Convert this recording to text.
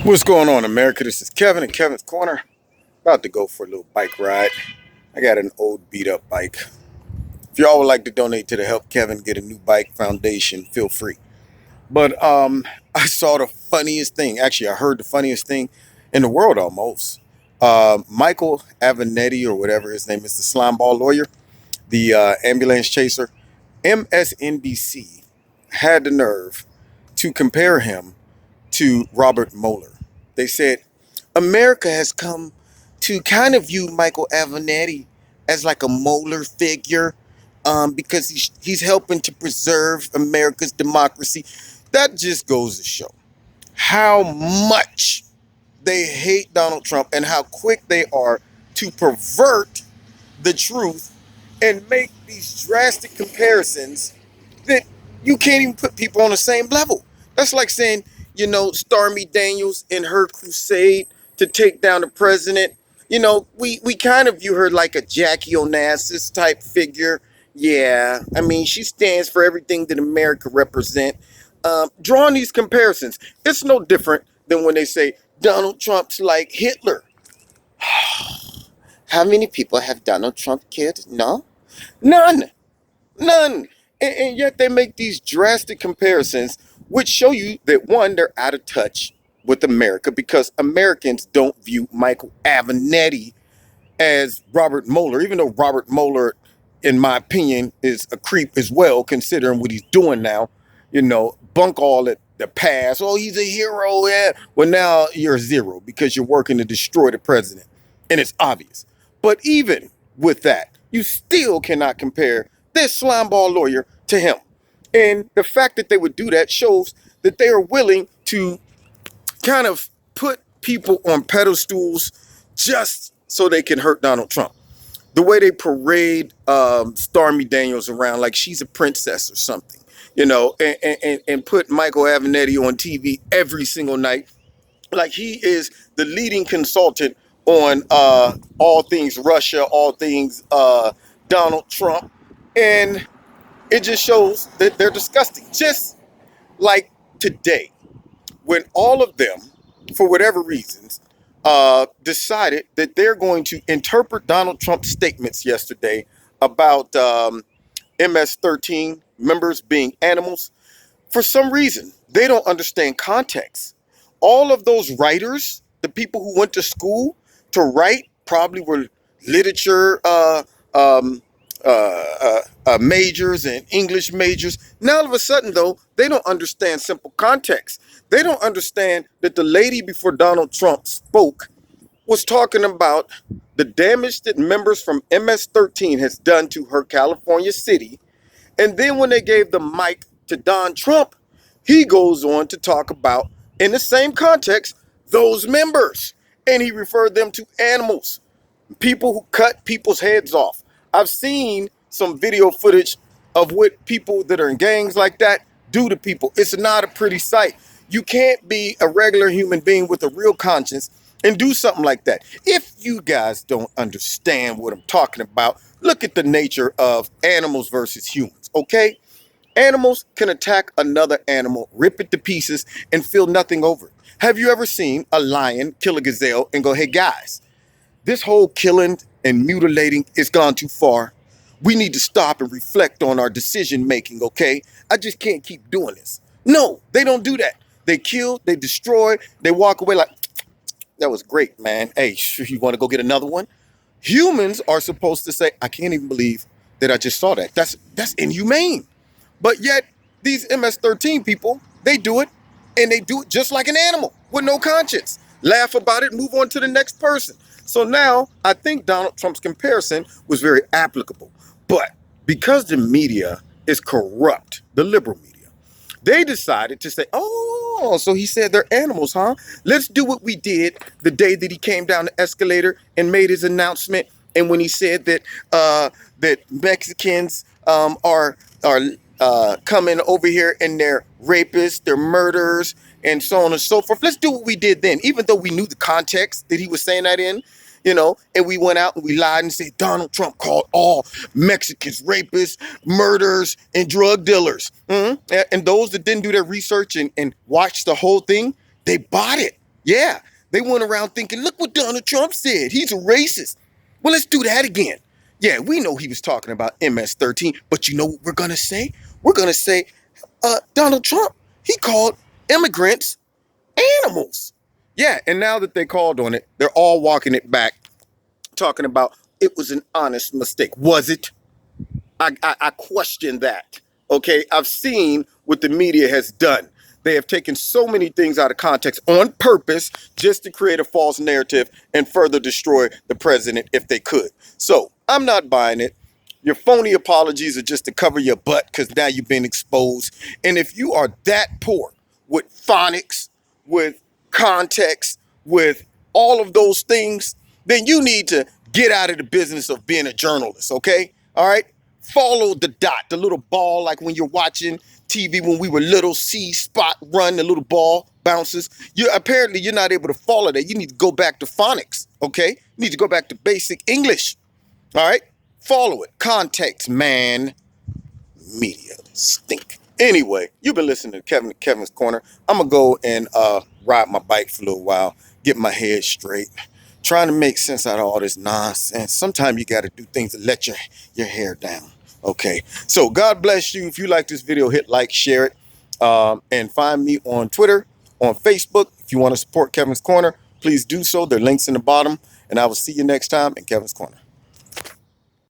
What's going on, America? This is Kevin in Kevin's Corner. About to go for a little bike ride. I got an old beat up bike. If y'all would like to donate to the Help Kevin Get a New Bike Foundation, feel free. But I saw the funniest thing. Actually, I heard the funniest thing in the world almost. Michael Avenatti, or whatever his name is, the slimeball lawyer, the ambulance chaser, MSNBC had the nerve to compare him to Robert Mueller. They said America has come to kind of view Michael Avenatti as like a Mueller figure, because he's helping to preserve America's democracy. That just goes to show how much they hate Donald Trump and how quick they are to pervert the truth and make these drastic comparisons that you can't even put people on the same level. That's like saying, Stormy Daniels in her crusade to take down the president. We kind of view her like a Jackie Onassis type figure. Yeah, I mean, she stands for everything that America represent. Drawing these comparisons, it's no different than when they say Donald Trump's like Hitler. How many people have Donald Trump killed? No? None. None. And yet they make these drastic comparisons, which show you that, one, they're out of touch with America because Americans don't view Michael Avenatti as Robert Mueller, even though Robert Mueller, in my opinion, is a creep as well, considering what he's doing now. Bunk all the past. Oh, he's a hero. Yeah. Well, now you're a zero because you're working to destroy the president. And it's obvious. But even with that, you still cannot compare this slimeball lawyer to him. And the fact that they would do that shows that they are willing to kind of put people on pedestals just so they can hurt Donald Trump. The way they parade Stormy Daniels around like she's a princess or something, and put Michael Avenatti on TV every single night like he is the leading consultant on all things Russia, all things Donald Trump. And it just shows that they're disgusting. Just like today, when all of them, for whatever reasons, decided that they're going to interpret Donald Trump's statements yesterday about MS-13 members being animals. For some reason, they don't understand context. All of those writers, the people who went to school to write, probably were literature majors and English majors. Now, all of a sudden, though, they don't understand simple context. They don't understand that the lady before Donald Trump spoke was talking about the damage that members from MS-13 has done to her California city. And then when they gave the mic to Don Trump, he goes on to talk about, in the same context, those members. And he referred them to animals, people who cut people's heads off. I've seen some video footage of what people that are in gangs like that do to people. It's not a pretty sight. You can't be a regular human being with a real conscience and do something like that. If you guys don't understand what I'm talking about, look at the nature of animals versus humans, okay? Animals can attack another animal, rip it to pieces, and feel nothing over it. Have you ever seen a lion kill a gazelle and go, hey guys, this whole killing and mutilating is gone too far. We need to stop and reflect on our decision making, okay? I just can't keep doing this. No, they don't do that. They kill, they destroy, they walk away like, that was great, man. Hey, you want to go get another one? Humans are supposed to say, I can't even believe that I just saw that. That's inhumane. But yet, these MS-13 people, they do it, and they do it just like an animal with no conscience. Laugh about it, move on to the next person. So now, I think Donald Trump's comparison was very applicable. But because the media is corrupt, the liberal media, they decided to say, oh, so he said they're animals, huh? Let's do what we did the day that he came down the escalator and made his announcement. And when he said that that Mexicans are coming over here and they're rapists, they're murderers, and so on and so forth. Let's do what we did then, even though we knew the context that he was saying that in. And we went out and we lied and said Donald Trump called all Mexicans rapists, murderers, and drug dealers. And those that didn't do their research and watch the whole thing, they bought it. Yeah, they went around thinking, look what Donald Trump said. He's a racist. Well, let's do that again. Yeah, we know he was talking about MS-13, but you know what we're going to say? We're going to say, Donald Trump, he called immigrants animals. Yeah, and now that they called on it, they're all walking it back, talking about it was an honest mistake. Was it? I question that. Okay, I've seen what the media has done. They have taken so many things out of context on purpose just to create a false narrative and further destroy the president if they could. So I'm not buying it. Your phony apologies are just to cover your butt because now you've been exposed. And if you are that poor with phonics, with context, with all of those things, then you need to get out of the business of being a journalist, okay? All right? Follow the dot, the little ball, like when you're watching TV when we were little, see spot run, the little ball bounces. Apparently you're not able to follow that. You need to go back to phonics, okay? You need to go back to basic English. All right? Follow it. Context, man. Media stink. Anyway, you've been listening to Kevin's Corner. I'm gonna go and ride my bike for a little while, get my head straight, trying to make sense out of all this nonsense. Sometimes you got to do things to let your hair down. Okay, so God bless you. If you like this video, hit like, share it, and find me on Twitter, on Facebook. If you want to support Kevin's Corner, please do so. There are links in the bottom, and I will see you next time in Kevin's Corner.